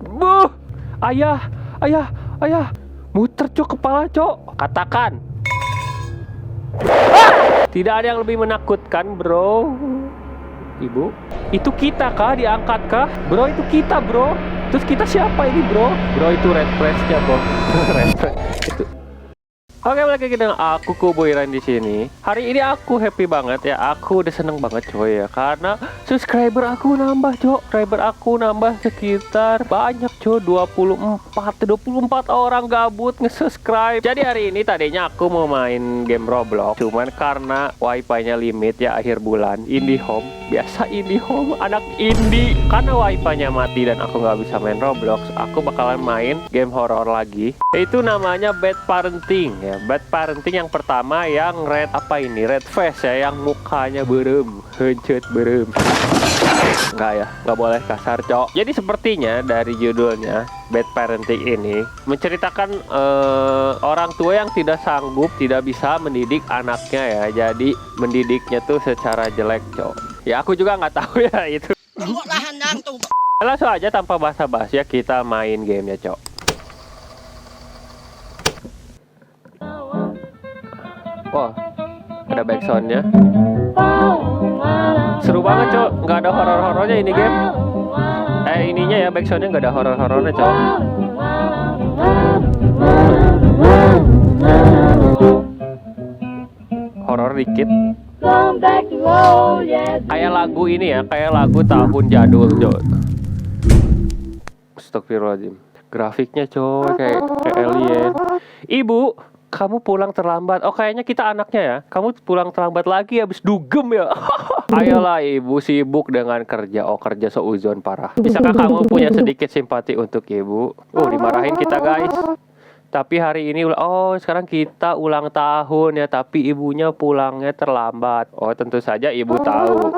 Buh, ayah, ayah, ayah. Muter cok kepala cok. Katakan. Tidak ada yang lebih menakutkan bro. Ibu, itu kita kah? Diangkat kah? Bro, itu kita bro. Terus kita siapa ini bro? Bro, itu red flash-nya bro. Red flash. Itu. Oke, balik lagi dengan aku Kuboiran di sini. Hari ini aku happy banget ya. Aku udah seneng banget coy ya, karena subscriber aku nambah cok. Subscriber aku nambah sekitar banyak coy, 24 orang gabut nge-subscribe. Jadi hari ini tadinya aku mau main game Roblox, cuman karena wifi-nya limit ya akhir bulan. IndiHome, biasa IndiHome, anak indie. Karena wifi-nya mati dan aku nggak bisa main Roblox, aku bakalan main game horror lagi. Itu namanya Bad Parenting ya. Bad Parenting yang pertama yang red apa ini? Red face ya, yang mukanya berem, hencut berem. Enggak ya, nggak boleh kasar cok. Jadi sepertinya dari judulnya Bad Parenting ini menceritakan orang tua yang tidak sanggup, tidak bisa mendidik anaknya ya. Jadi mendidiknya tuh secara jelek cok. Ya aku juga nggak tahu ya itu. Langsung aja tanpa basa-basi ya kita main gamenya cok. Wah, ada backsoundnya. Seru banget cok, nggak ada horor-horornya ini game. Ininya ya backsoundnya nggak ada horor-horornya cok. Horor dikit. Kayak lagu ini ya, kayak lagu tahun jadul cok. Astagfirullahaladzim. Grafiknya cok kayak alien. Ibu, kamu pulang terlambat. Oh kayaknya kita anaknya ya. Kamu pulang terlambat lagi habis dugem ya. Ayolah ibu sibuk dengan kerja. Oh kerja seuzon parah. Bisakah kamu punya sedikit simpati untuk ibu? Dimarahin kita guys. Tapi hari ini sekarang kita ulang tahun ya. Tapi ibunya pulangnya terlambat. Oh tentu saja ibu tahu.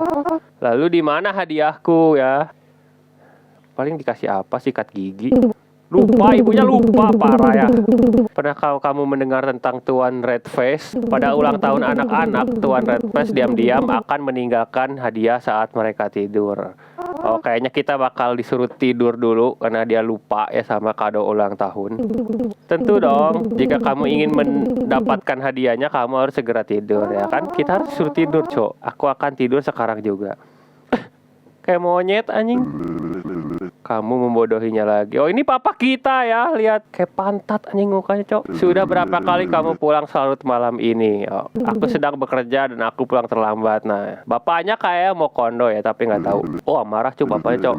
Lalu di mana hadiahku ya? Paling dikasih apa? Sikat gigi. Lupa, ibunya lupa, parah ya. Pernah kamu mendengar tentang Tuan Red Face? Pada ulang tahun anak-anak, Tuan Red Face diam-diam akan meninggalkan hadiah saat mereka tidur. Oh, kayaknya kita bakal disuruh tidur dulu karena dia lupa ya sama kado ulang tahun. Tentu dong, jika kamu ingin mendapatkan hadiahnya, kamu harus segera tidur ya kan? Kita harus suruh tidur, cok. Aku akan tidur sekarang juga. Kayak monyet anjing. Kamu membodohinya lagi. Oh ini papa kita ya. Lihat kayak pantat anjing mukanya cok. Sudah berapa kali kamu pulang selalu malam ini? Aku sedang bekerja dan aku pulang terlambat. Nah bapaknya kayak mau kondo ya tapi nggak tahu. Marah cok bapaknya cok.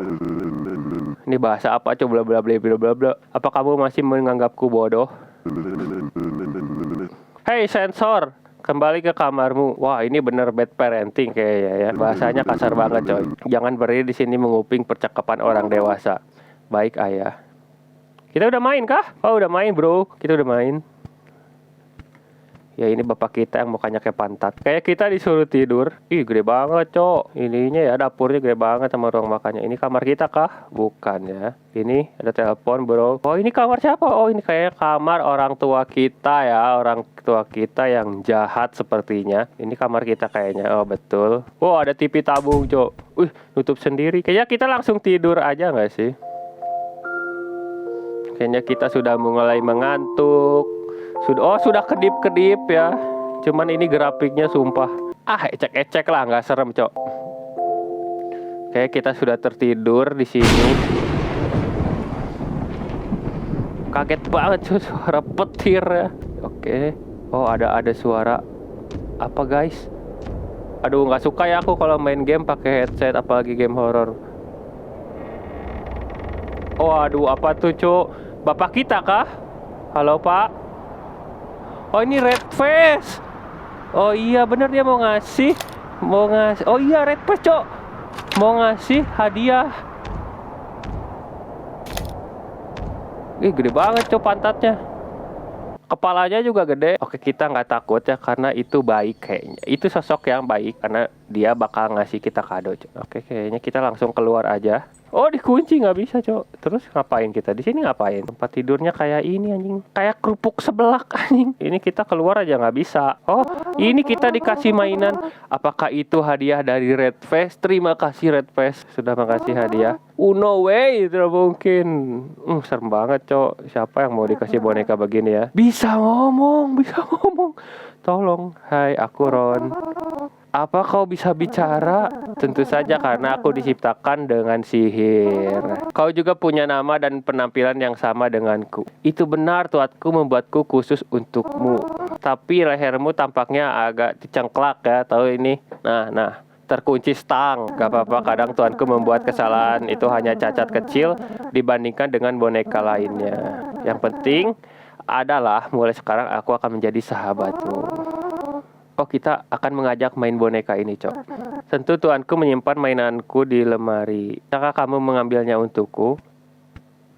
Ini bahasa apa cok bla bla bla bla bla. Apa kamu masih menganggapku bodoh? Hey sensor, kembali ke kamarmu. Wah ini bener bad parenting kayaknya ya. Bahasanya kasar banget coy. Jangan berdiri di sini menguping percakapan orang dewasa. Baik ayah. Kita udah main kah? Oh udah main bro. Kita udah main. Ya ini bapak kita yang mukanya kayak pantat. Kayak kita disuruh tidur. Ih gede banget cok. Ininya ya dapurnya gede banget sama ruang makannya. Ini kamar kita kah? Bukan ya. Ini ada telepon bro. Oh ini kamar siapa? Oh ini kayaknya kamar orang tua kita ya. Orang tua kita yang jahat sepertinya. Ini kamar kita kayaknya. Oh betul. Oh ada TV tabung cok. Nutup sendiri. Kayaknya kita langsung tidur aja nggak sih? Kayaknya kita sudah mulai mengantuk. Sudah kedip-kedip ya. Cuman ini grafiknya sumpah. Ecek-ecek lah, nggak serem cok. Kayak kita sudah tertidur di sini. Kaget banget cuy, suara petir ya. Oke. Oh ada suara apa guys? Aduh nggak suka ya aku kalau main game pakai headset apalagi game horror. Aduh apa tuh cok? Bapak kita kah? Halo pak? Oh ini red face. Oh iya bener dia mau ngasih. Oh iya red face cok. Mau ngasih hadiah. Gede banget cok pantatnya. Kepalanya juga gede. Oke kita nggak takut ya karena itu baik kayaknya. Itu sosok yang baik karena dia bakal ngasih kita kado, Cok. Oke, kayaknya kita langsung keluar aja. Oh, dikunci nggak bisa, Cok. Terus ngapain kita di sini, ngapain? Tempat tidurnya kayak ini anjing, kayak kerupuk sebelak anjing. Ini kita keluar aja nggak bisa. Oh, ini kita dikasih mainan. Apakah itu hadiah dari Red Face? Terima kasih Red Face sudah mengasih hadiah. No way, tidak mungkin. Serem banget, Cok. Siapa yang mau dikasih boneka begini ya? Bisa ngomong, bisa ngomong. Tolong, hai, aku Ron. Apa kau bisa bicara? Tentu saja karena aku diciptakan dengan sihir. Kau juga punya nama dan penampilan yang sama denganku. Itu benar, tuanku membuatku khusus untukmu. Tapi lehermu tampaknya agak dicengklak ya, tahu ini. Nah, terkunci stang. Gak apa-apa, kadang tuanku membuat kesalahan. Itu hanya cacat kecil dibandingkan dengan boneka lainnya. Yang penting adalah mulai sekarang aku akan menjadi sahabatmu. Oh, kita akan mengajak main boneka ini, Cok. Tentu tuanku menyimpan mainanku di lemari. Bisakah kamu mengambilnya untukku?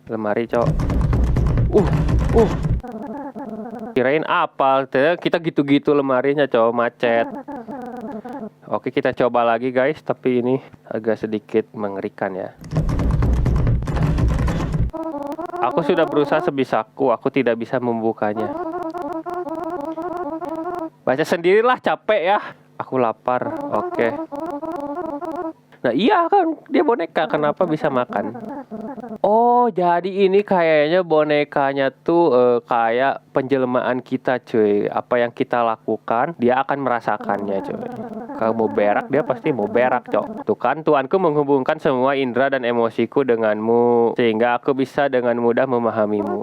Lemari, Cok. Kirain apal. Kita gitu-gitu lemarinya, Cok. Macet. Oke, kita coba lagi, guys. Tapi ini agak sedikit mengerikan ya. Aku sudah berusaha sebisaku. Aku tidak bisa membukanya. Baca sendirilah, capek ya. Aku lapar. Oke. Nah iya kan, dia boneka, kenapa bisa makan? Oh, jadi ini kayaknya bonekanya tuh kayak penjelmaan kita, cuy. Apa yang kita lakukan, dia akan merasakannya, cuy. Kalau mau berak, dia pasti mau berak, Cok. Tuh kan, tuanku menghubungkan semua indera dan emosiku denganmu, sehingga aku bisa dengan mudah memahamimu.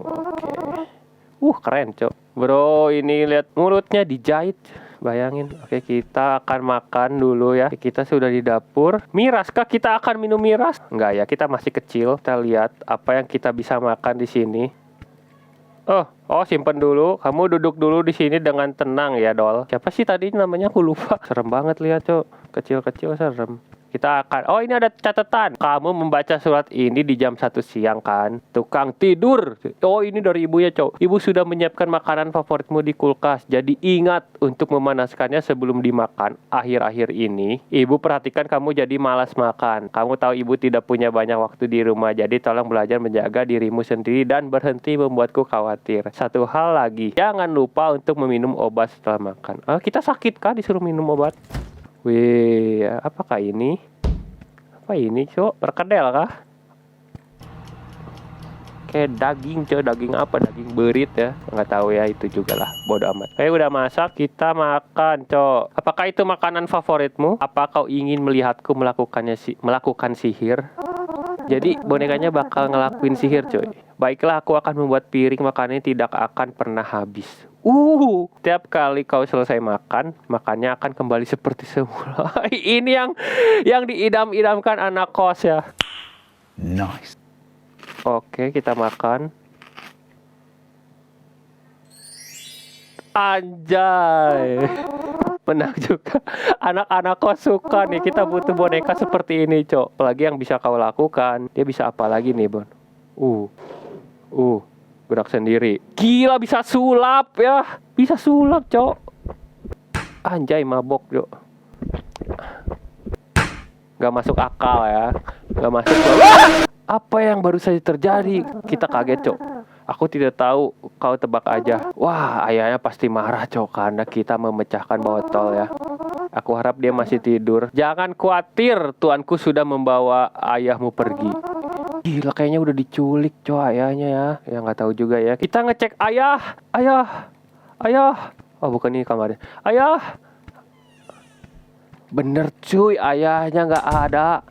Oke. Keren, Cok. Bro, ini lihat mulutnya dijahit. Bayangin. Oke, kita akan makan dulu ya. Kita sudah di dapur. Miras kah? Kita akan minum miras? Enggak ya, kita masih kecil. Kita lihat apa yang kita bisa makan di sini. Oh, simpen dulu. Kamu duduk dulu di sini dengan tenang ya, Dol. Siapa sih tadi namanya? Aku lupa. Serem banget lihat, Cok. Kecil-kecil serem. Kita akan... Oh, ini ada catatan. Kamu membaca surat ini di jam 1 siang kan? Tukang tidur. Oh, ini dari ibunya, Cok. Ibu sudah menyiapkan makanan favoritmu di kulkas. Jadi ingat untuk memanaskannya sebelum dimakan. Akhir-akhir ini, ibu perhatikan kamu jadi malas makan. Kamu tahu ibu tidak punya banyak waktu di rumah. Jadi tolong belajar menjaga dirimu sendiri dan berhenti membuatku khawatir. Satu hal lagi, jangan lupa untuk meminum obat setelah makan. Kita sakit kah disuruh minum obat? Wih, apakah ini? Apa ini, Cok? Perkedel kah? Kayak daging, Cok. Daging apa? Daging berit ya? Nggak tahu ya, itu juga lah. Bodoh amat. Udah masak, kita makan, Cok. Apakah itu makanan favoritmu? Apa kau ingin melihatku melakukan sihir? Jadi bonekanya bakal ngelakuin sihir, coy. Baiklah, aku akan membuat piring makannya tidak akan pernah habis. Tiap kali kau selesai makan, makannya akan kembali seperti semula. Ini yang diidam-idamkan anak kos ya. Nice. Oke, kita makan. Anjay. Menang juga. Anak-anak kos suka nih. Kita butuh boneka seperti ini, Cok. Apalagi yang bisa kau lakukan. Dia bisa apa lagi nih, Bon? Gerak sendiri. Gila, bisa sulap ya. Bisa sulap, Cok. Anjay, mabok, Cok. Gak masuk akal ya. Gak masuk. Apa yang baru saja terjadi? Kita kaget, Cok. Aku tidak tahu, kau tebak aja. Wah, ayahnya pasti marah, Cok, karena kita memecahkan botol ya. Aku harap dia masih tidur. Jangan khawatir, tuanku sudah membawa ayahmu pergi. Gila, kayaknya udah diculik, Cok, ayahnya ya. Ya nggak tahu juga ya. Kita ngecek ayah. Oh, bukan ini kamarnya. Ayah. Bener, cuy, ayahnya nggak ada.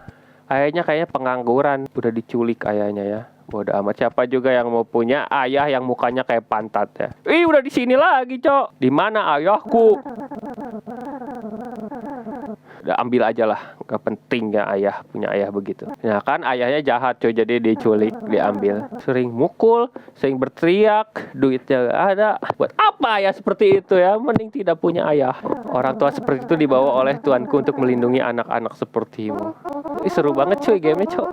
Ayahnya kayaknya pengangguran. Udah diculik ayahnya ya. Bodoh amat, siapa juga yang mau punya ayah yang mukanya kayak pantat ya. Udah di sini lagi, Cok. Di mana ayahku? Udah ambil aja lah, gak penting ya ayah punya ayah begitu. Nah kan ayahnya jahat, Cok, jadi diculik, diambil. Sering mukul, sering berteriak, duitnya gak ada. Buat apa ya seperti itu ya? Mending tidak punya ayah. Orang tua seperti itu dibawa oleh tuanku untuk melindungi anak-anak sepertimu. Seru banget, cuy, game-nya, Cok.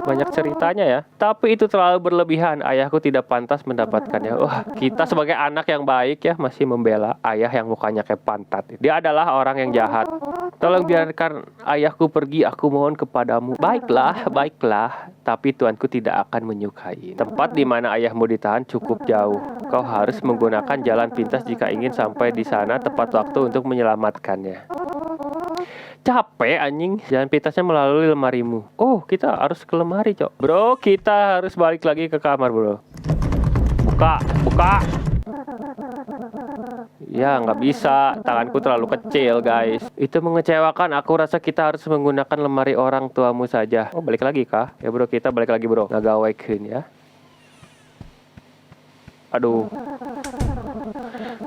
banyak ceritanya ya. Tapi itu terlalu berlebihan. Ayahku tidak pantas mendapatkannya. Wah, kita sebagai anak yang baik ya masih membela ayah yang mukanya kayak pantat. Dia adalah orang yang jahat. Tolong biarkan ayahku pergi, aku mohon kepadamu. Baiklah, baiklah. Tapi tuanku tidak akan menyukai. Tempat di mana ayahmu ditahan cukup jauh. Kau harus menggunakan jalan pintas jika ingin sampai di sana tepat waktu untuk menyelamatkannya. Capek anjing. Jalan pintasnya melalui lemarimu. Oh, kita harus ke lemari, Cok. Bro, kita harus balik lagi ke kamar, bro. Buka, buka. Ya, nggak bisa. Tanganku terlalu kecil, guys. Itu mengecewakan. Aku rasa kita harus menggunakan lemari orang tuamu saja. Oh, balik lagi kah? Ya, bro, kita balik lagi, bro. Ngagawekeun ya. Aduh.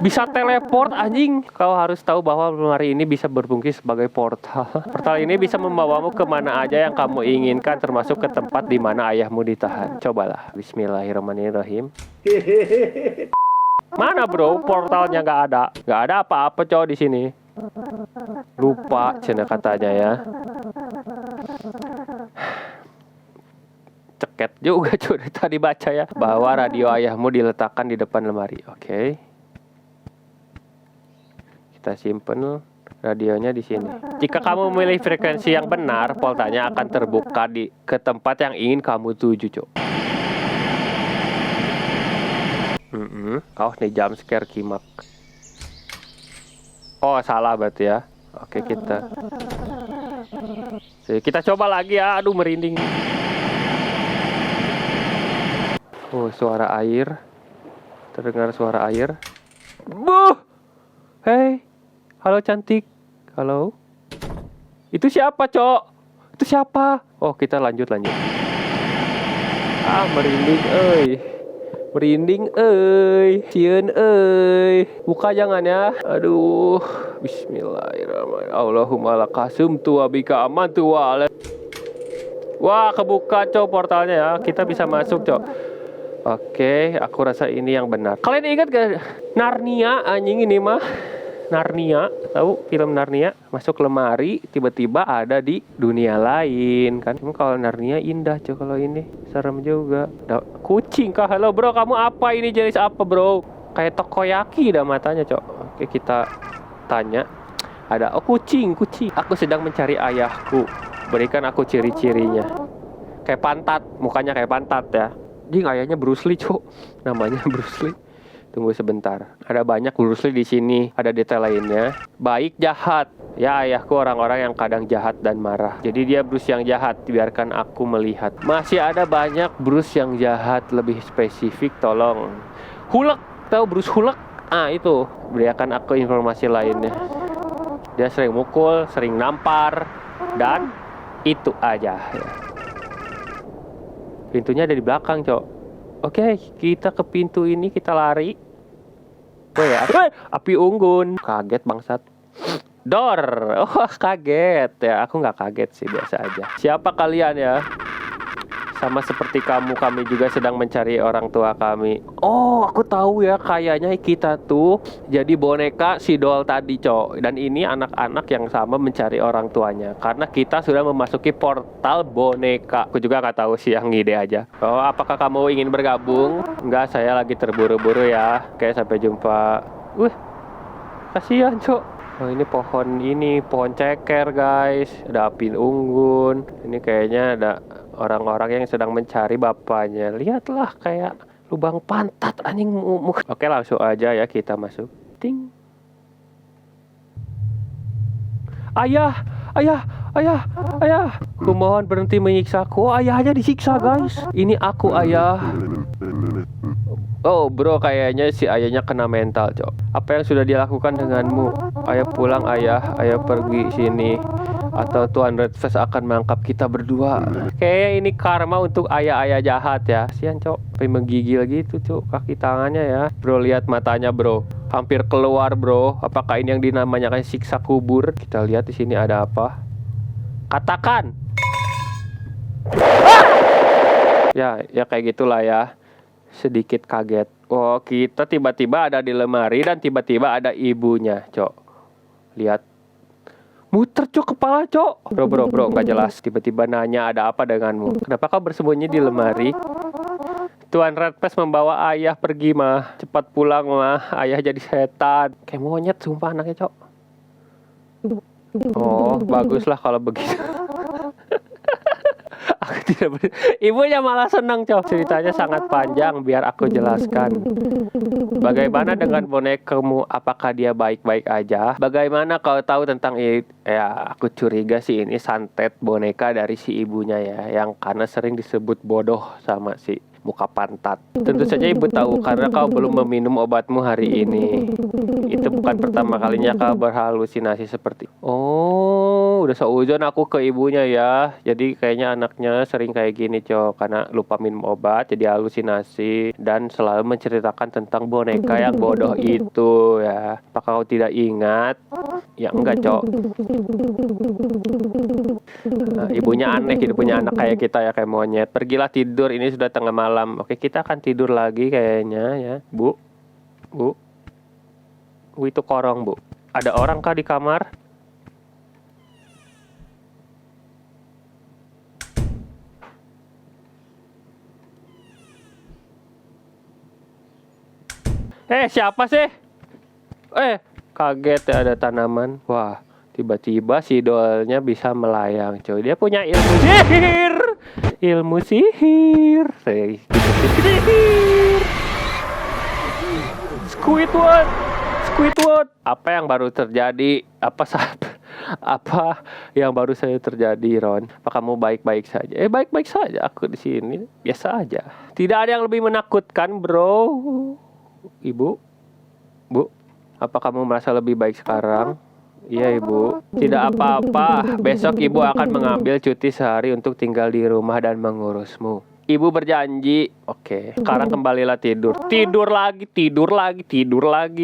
Bisa teleport anjing. Kau harus tahu bahwa lemari ini bisa berfungsi sebagai portal. Portal ini bisa membawamu kemana aja yang kamu inginkan, termasuk ke tempat di mana ayahmu ditahan. Cobalah. Bismillahirrahmanirrahim. Mana bro? Portalnya nggak ada. Nggak ada apa-apa cowok di sini. Lupa cina katanya ya. Ceket juga cuy tadi baca ya. Bahwa radio ayahmu diletakkan di depan lemari. Oke. Kita simpen radionya di sini. Jika kamu memilih frekuensi yang benar, portalnya akan terbuka ke tempat yang ingin kamu tuju, Cok. Oh, nih jump scare kimak. Oh, salah berarti ya. Oke, kita coba lagi ya. Aduh, merinding. Oh, suara air. Terdengar suara air. Buh! Hei. Halo cantik. Halo. Itu siapa, Cok? Itu siapa? Oh, kita lanjut. Ah, merinding, euy. Merinding, euy. Cieun, euy. Buka jangan ya. Aduh. Bismillahirrahmanirrahim. Allahumma lakasumtu wa bika amantu wa. Wah, kebuka, Cok, portalnya ya. Kita bisa masuk, Cok. Oke, aku rasa ini yang benar. Kalian ingat gak Narnia anjing ini mah? Narnia, tahu film Narnia? Masuk lemari, tiba-tiba ada di dunia lain kan? Cuma kalau Narnia indah, Cok. Kalau ini serem juga. Kucing kah? Halo bro, kamu apa ini jenis apa bro? Kayak takoyaki dah matanya, Cok. Oke, kita tanya. Ada kucing. Aku sedang mencari ayahku. Berikan aku ciri-cirinya. Kayak pantat, mukanya kayak pantat ya. Jing, ayahnya Bruce Lee, Cok. Namanya Bruce Lee. Tunggu sebentar. Ada banyak Bruce Lee di sini. Ada detail lainnya. Baik, jahat. Ya, ayahku orang-orang yang kadang jahat dan marah. Jadi dia Bruce yang jahat. Biarkan aku melihat. Masih ada banyak Bruce yang jahat. Lebih spesifik, tolong. Hulk. Tahu Bruce Hulk? Ah, itu. Berikan aku informasi lainnya. Dia sering mukul, sering nampar. Dan itu aja. Pintunya ada di belakang, Cok. Oke, kita ke pintu ini, kita lari. Oh ya, api unggun. Kaget bangsat. Dor. Oh, kaget ya. Aku nggak kaget sih, biasa aja. Siapa kalian ya? Sama seperti kamu, kami juga sedang mencari orang tua kami. Oh, aku tahu ya, kayaknya kita tuh jadi boneka si doll tadi, Cok. Dan ini anak-anak yang sama mencari orang tuanya. Karena kita sudah memasuki portal boneka. Aku juga nggak tahu sih, yang ngide aja. Oh, apakah kamu ingin bergabung? Enggak, saya lagi terburu-buru ya. Oke, sampai jumpa. Kasihan, Cok. Oh, ini pohon ceker, guys. Ada api unggun. Ini kayaknya ada orang-orang yang sedang mencari bapaknya. Lihatlah kayak lubang pantat anjing. Oke, langsung aja ya kita masuk. Ting. Ayah. Kumohon berhenti menyiksaku. Oh, ayah aja disiksa, guys. Ini aku, ayah. Oh bro, kayaknya si ayahnya kena mental, Cok. Apa yang sudah dilakukan denganmu? Ayo pulang, ayah. Ayo pergi sini, atau Tuan Redface akan menangkap kita berdua. Kayaknya ini karma untuk ayah-ayah jahat ya. Kasian, Cok. Sampai menggigil gitu, Cok, kaki tangannya ya. Bro, lihat matanya, bro. Hampir keluar, bro. Apakah ini yang dinamanya kayak siksa kubur? Kita lihat di sini ada apa. Katakan. Ya kayak gitulah ya. Sedikit kaget. Oh, kita tiba-tiba ada di lemari dan tiba-tiba ada ibunya, Cok. Lihat. Muter cok kepala cok. Bro nggak jelas. Tiba-tiba nanya ada apa denganmu. Kenapa kau bersembunyi di lemari? Tuan Red Face membawa ayah pergi mah. Cepat pulang mah. Ayah jadi setan. Kayak monyet sumpah anaknya cok. Oh baguslah kalau begitu. Aku tidak Ibunya malah senang cok. Ceritanya sangat panjang biar aku jelaskan. Bagaimana dengan bonekamu? Apakah dia baik-baik aja? Bagaimana kau tahu tentang ya aku curiga sih ini santet boneka dari si ibunya ya, yang karena sering disebut bodoh sama si muka pantat. Tentu saja ibu tahu karena kau belum meminum obatmu hari ini. Itu bukan pertama kalinya kau berhalusinasi seperti. Oh, udah seuzon aku ke ibunya ya. Jadi kayaknya anaknya sering kayak gini cok, karena lupa minum obat jadi halusinasi dan selalu menceritakan tentang boneka yang bodoh itu ya. Apakah kau tidak ingat? Ya enggak cok. Nah, ibunya aneh gitu punya anak kayak kita ya, kayak monyet. Pergilah tidur, ini sudah tengah malam. Oke, kita akan tidur lagi kayaknya ya. Bu. Itu korong bu. Ada orang kah di kamar? Siapa sih? Kaget ya ada tanaman. Wah, tiba-tiba si dolnya bisa melayang coy. Dia punya ilmu sihir. Ilmu sihir. Squidward. Apa yang baru terjadi? Apa yang baru saja terjadi, Ron? Apa kamu baik-baik saja? Baik-baik saja. Aku di sini biasa aja. Tidak ada yang lebih menakutkan, bro. Ibu, Bu, apa kamu merasa lebih baik sekarang? Iya, Ibu. Tidak apa-apa. Besok Ibu akan mengambil cuti sehari untuk tinggal di rumah dan mengurusmu. Ibu berjanji. Oke, sekarang kembalilah tidur. Tidur lagi.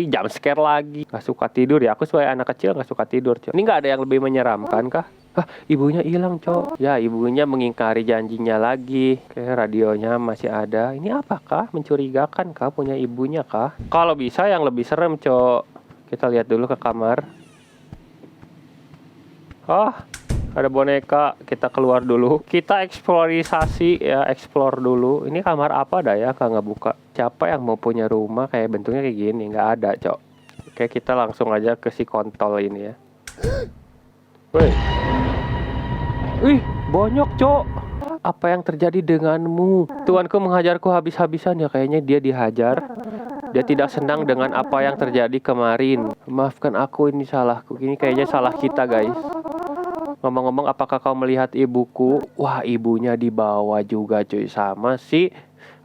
Jam scare lagi. Gak suka tidur ya. Aku sebagai anak kecil gak suka tidur, Cok. Ini gak ada yang lebih menyeramkan kah? Ibunya hilang, Cok. Ya, ibunya mengingkari janjinya lagi. Oke, radionya masih ada. Ini apakah? Mencurigakan kah punya ibunya kah? Kalau bisa yang lebih serem, Cok. Kita lihat dulu ke kamar. Ada boneka, kita keluar dulu. Kita eksplorisasi ya, explore dulu. Ini kamar apa dah ya, nggak buka. Siapa yang mau punya rumah kayak bentuknya kayak gini? Nggak ada, Cok. Oke, kita langsung aja ke si kontol ini ya. Wih, bonyok, Cok. Apa yang terjadi denganmu? Tuanku menghajarku habis-habisan ya, kayaknya dia dihajar. Dia tidak senang dengan apa yang terjadi kemarin. Maafkan aku, ini salahku. Ini kayaknya salah kita, guys. Ngomong-ngomong, apakah kau melihat ibuku? Wah, ibunya dibawa juga cuy sama si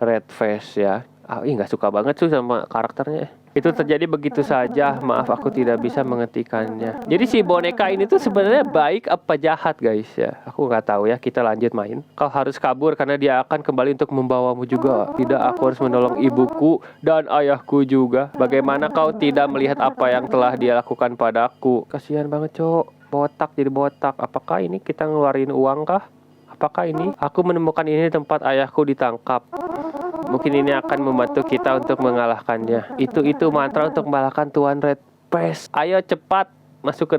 Red Face ya. Nggak suka banget tuh sama karakternya. Itu terjadi begitu saja. Maaf, aku tidak bisa menghentikannya. Jadi si boneka ini tuh sebenarnya baik apa jahat, guys ya? Aku nggak tahu ya. Kita lanjut main. Kau harus kabur karena dia akan kembali untuk membawamu juga. Tidak, aku harus menolong ibuku dan ayahku juga. Bagaimana kau tidak melihat apa yang telah dia lakukan padaku? Kasihan banget, Cok. Botak jadi botak. Apakah ini kita ngeluarin uang kah? Apakah ini? Aku menemukan ini di tempat ayahku ditangkap. Mungkin ini akan membantu kita untuk mengalahkannya. Itu mantra untuk mengalahkan Tuan Red Face. Ayo cepat masuk ke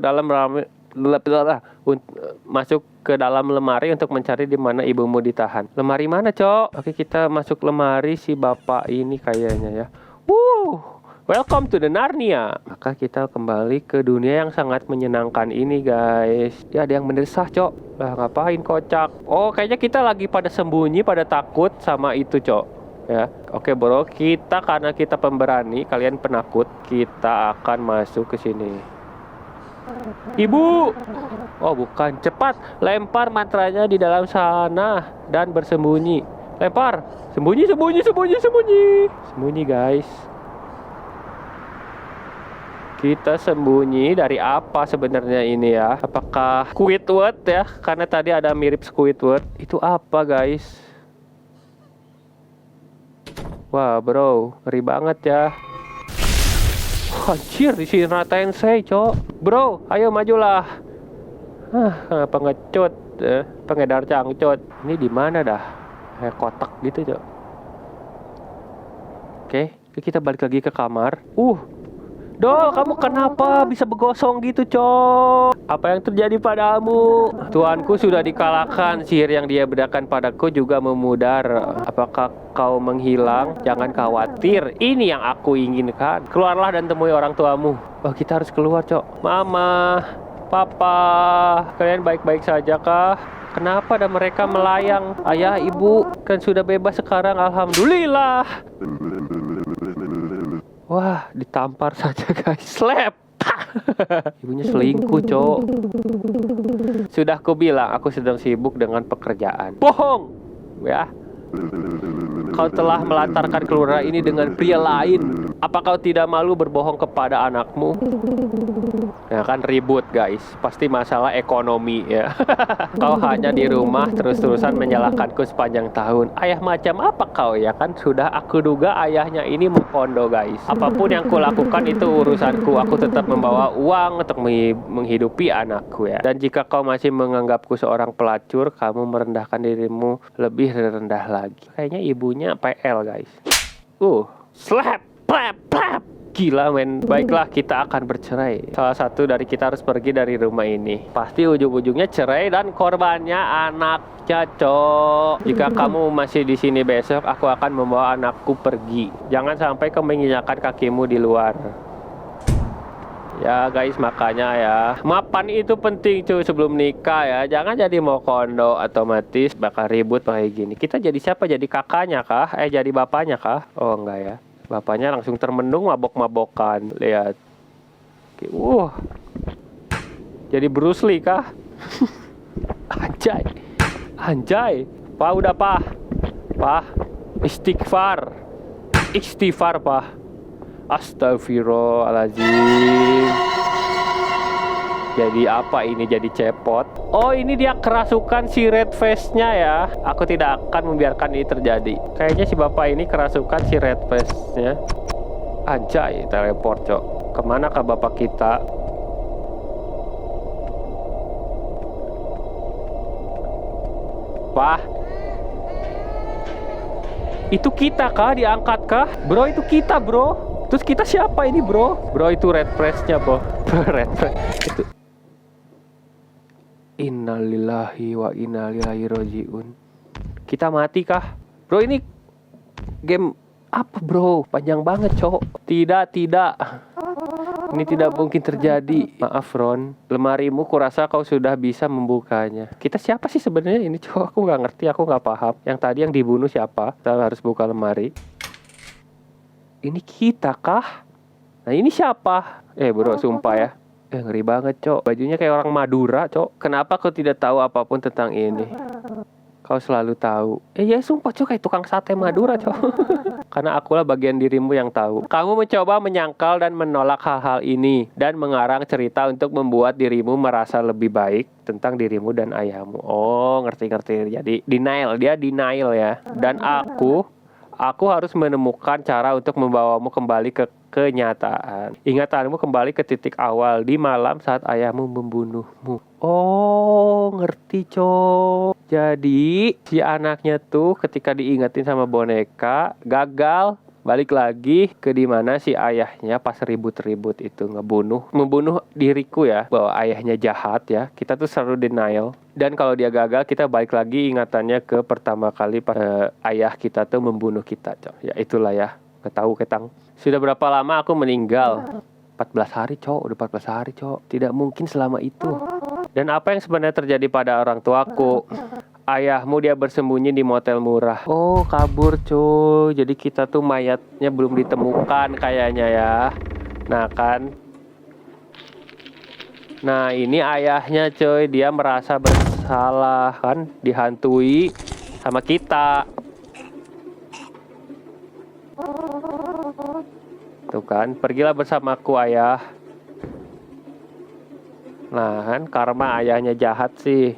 dalam lemari untuk mencari di mana ibumu ditahan. Lemari mana, Cok? Oke, kita masuk lemari si bapak ini kayaknya ya. Welcome to the Narnia. Maka kita kembali ke dunia yang sangat menyenangkan ini, guys. Ya, ada yang mendesah, Cok. Lah, ngapain kocak? Oh, kayaknya kita lagi pada sembunyi, pada takut sama itu, Cok. Ya, oke, bro. Karena kita pemberani, kalian penakut. Kita akan masuk ke sini. Ibu. Oh, bukan. Cepat lempar mantranya di dalam sana dan bersembunyi. Lempar. Sembunyi, guys. Kita sembunyi dari apa sebenarnya ini ya? Apakah Squidward ya? Karena tadi ada mirip Squidward. Itu apa, guys? Wah, bro, ngeri banget ya. Anjir, di sini Tensei, Cok. Bro, ayo majulah. Apa ngecut? Pengedar cangcut. Ini di mana dah? Kayak kotak gitu, Cok. Oke, kita balik lagi ke kamar. Dol, kamu kenapa bisa bergosong gitu, Cok? Apa yang terjadi padamu? Tuanku sudah dikalahkan. Sihir yang dia bedakan padaku juga memudar. Apakah kau menghilang? Jangan khawatir. Ini yang aku inginkan. Keluarlah dan temui orang tuamu. Oh, kita harus keluar, Cok. Mama, Papa, kalian baik-baik saja kah? Kenapa ada mereka melayang? Ayah, ibu, kan sudah bebas sekarang. Alhamdulillah. Wah, ditampar saja guys. Slap. Ibunya selingkuh, Cok. Sudah ku bilang aku sedang sibuk dengan pekerjaan. Bohong. Ya. Kau telah melantarkan keluarga ini dengan pria lain. Apa kau tidak malu berbohong kepada anakmu? Ya kan ribut guys. Pasti masalah ekonomi ya. Kau hanya di rumah terus-terusan menyalahkanku sepanjang tahun. Ayah macam apa kau ya kan? Sudah aku duga ayahnya ini mengkondo guys. Apapun yang kulakukan itu urusanku. Aku tetap membawa uang untuk menghidupi anakku ya. Dan jika kau masih menganggapku seorang pelacur, kamu merendahkan dirimu lebih rendah lagi. Kayaknya ibunya PL guys. Slap, plap, plap. Gila men, baiklah kita akan bercerai. Salah satu dari kita harus pergi dari rumah ini. Pasti ujung-ujungnya cerai dan korbannya anaknya, Cok. Jika kamu masih di sini besok, aku akan membawa anakku pergi. Jangan sampai kau menginjakan kakimu di luar. Ya guys, makanya ya, mapan itu penting cuy sebelum nikah ya. Jangan jadi mau kondo, otomatis bakal ribut kayak gini. Kita jadi siapa? Jadi kakaknya kah? Jadi bapaknya kah? Oh enggak ya. Bapaknya langsung termenung mabok-mabokan. Lihat. Jadi Bruce Lee kah? Anjay. Anjay. Pak udah pak. Pak. Istighfar. Istighfar pak. Astagfirullahaladzim. Jadi apa ini? Jadi cepot. Oh ini dia kerasukan si red face-nya ya. Aku tidak akan membiarkan ini terjadi. Kayaknya si bapak ini kerasukan si red face-nya. Anjay, teleport cok. Kemana kah bapak kita? Wah. Itu kita kah? Diangkat kah? Bro itu kita bro. Terus kita siapa ini bro? Bro itu red face-nya bro. Red face itu. Innalillahi wa inna ilaihi rajiun. Kita mati kah? Bro ini game apa bro? Panjang banget cok. Tidak. Ini tidak mungkin terjadi. Maaf Ron, lemarimu kurasa kau sudah bisa membukanya. Kita siapa sih sebenarnya ini cok? Aku nggak ngerti, aku nggak paham. Yang tadi yang dibunuh siapa? Kita harus buka lemari. Ini kita kah? Nah ini siapa? Bro sumpah ya. Ngeri banget cok. Bajunya kayak orang Madura cok. Kenapa kau tidak tahu apapun tentang ini? Kau selalu tahu. Ya sumpah cok, kayak tukang sate Madura cok. Karena akulah bagian dirimu yang tahu. Kamu mencoba menyangkal dan menolak hal-hal ini. Dan mengarang cerita untuk membuat dirimu merasa lebih baik tentang dirimu dan ayahmu. Oh ngerti. Jadi denial. Dia denial ya. Dan aku harus menemukan cara untuk membawamu kembali ke kenyataan. Ingatanmu kembali ke titik awal di malam saat ayahmu membunuhmu. Oh, ngerti, Cok. Jadi, si anaknya tuh ketika diingetin sama boneka, gagal balik lagi ke dimana si ayahnya pas ribut-ribut itu membunuh diriku ya, bahwa ayahnya jahat ya. Kita tuh selalu denial. Dan kalau dia gagal, kita balik lagi ingatannya ke pertama kali ayah kita tuh membunuh kita, Cok. Ya itulah ya. Gak tahu ketang. Sudah berapa lama aku meninggal? 14 hari, Cok. Udah 14 hari, Cok. Tidak mungkin selama itu. Dan apa yang sebenarnya terjadi pada orang tuaku? Ayahmu dia bersembunyi di motel murah. Oh, kabur, cuy. Jadi kita tuh mayatnya belum ditemukan kayaknya ya. Nah, kan. Nah, ini ayahnya, cuy. Dia merasa bersalah kan, dihantui sama kita. Tuh kan, pergilah bersamaku ayah. Nah kan, karma ayahnya jahat sih.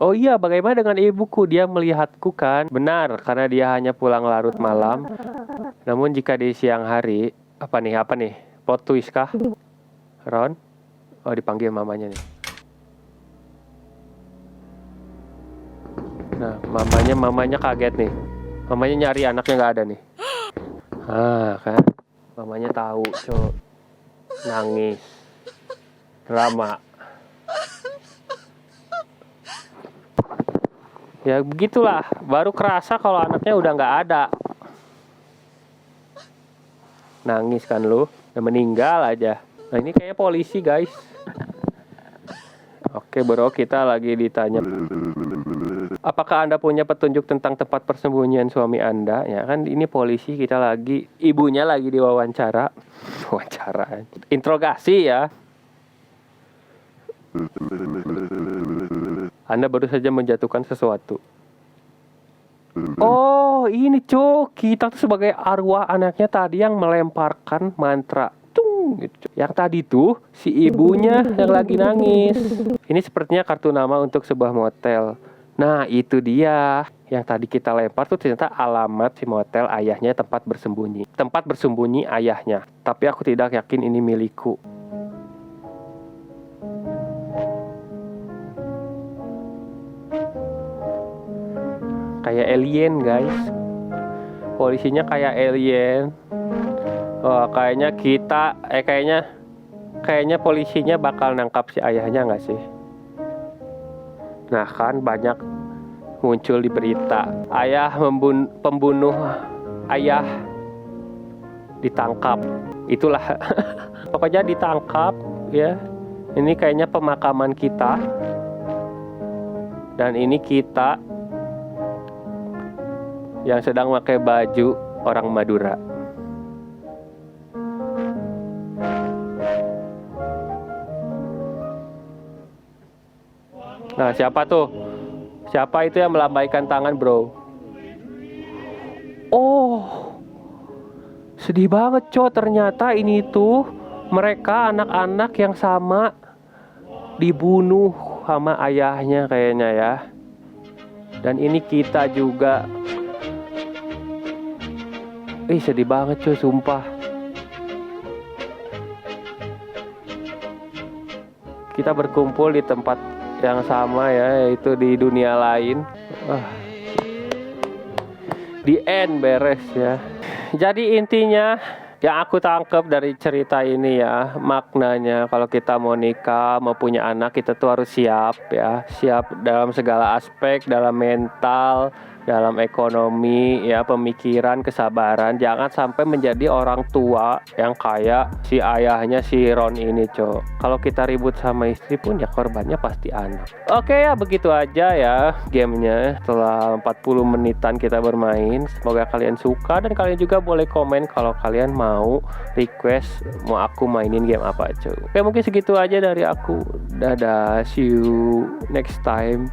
Oh iya, bagaimana dengan ibuku? Dia melihatku kan? Benar, karena dia hanya pulang larut malam. Namun jika di siang hari, apa nih? Plot twist kah? Ron? Oh, dipanggil mamanya nih. Nah, Mamanya kaget nih. Mamanya nyari anaknya nggak ada nih. Kan. Mamanya tahu, Cok. Nangis. Drama. Ya begitulah, baru kerasa kalau anaknya udah nggak ada. Nangis kan lu, udah meninggal aja. Nah ini kayaknya polisi guys. Oke bro, kita lagi ditanya, apakah Anda punya petunjuk tentang tempat persembunyian suami Anda? Ya kan ini polisi, kita lagi, ibunya lagi diwawancara. Wawancara, interogasi ya. Anda baru saja menjatuhkan sesuatu. Oh ini Cok, kita tuh sebagai arwah anaknya tadi yang melemparkan mantra gitu. Yang tadi tuh si ibunya yang lagi nangis. Ini sepertinya kartu nama untuk sebuah motel. Nah itu dia, yang tadi kita lempar tuh ternyata alamat si motel ayahnya, tempat bersembunyi ayahnya. Tapi aku tidak yakin ini milikku. Kayak alien guys, polisinya kayak alien. Oh, kayaknya kayaknya polisinya bakal nangkap si ayahnya nggak sih? Nah kan banyak muncul di berita, pembunuh ayah ditangkap. Itulah pokoknya ditangkap ya. Ini kayaknya pemakaman kita. Dan ini kita yang sedang pakai baju orang Madura. Nah siapa tuh? Siapa itu yang melambaikan tangan bro? Oh, sedih banget Cok. Ternyata ini tuh mereka anak-anak yang sama dibunuh sama ayahnya kayaknya ya. Dan ini kita juga. Sedih banget Cok, sumpah. Kita berkumpul di tempat yang sama ya, yaitu di dunia lain. The end, beres ya. Jadi intinya yang aku tangkap dari cerita ini ya, maknanya kalau kita mau nikah, mau punya anak, kita tuh harus siap ya. Siap dalam segala aspek, dalam mental, dalam ekonomi ya, pemikiran, kesabaran. Jangan sampai menjadi orang tua yang kayak si ayahnya si Ron ini Cok. Kalau kita ribut sama istri pun ya korbannya pasti anak. Oke ya, begitu aja ya gamenya. Setelah 40 menitan kita bermain, semoga kalian suka. Dan kalian juga boleh komen kalau kalian mau request mau aku mainin game apa Cok. Oke, mungkin segitu aja dari aku. Dadah, see you next time.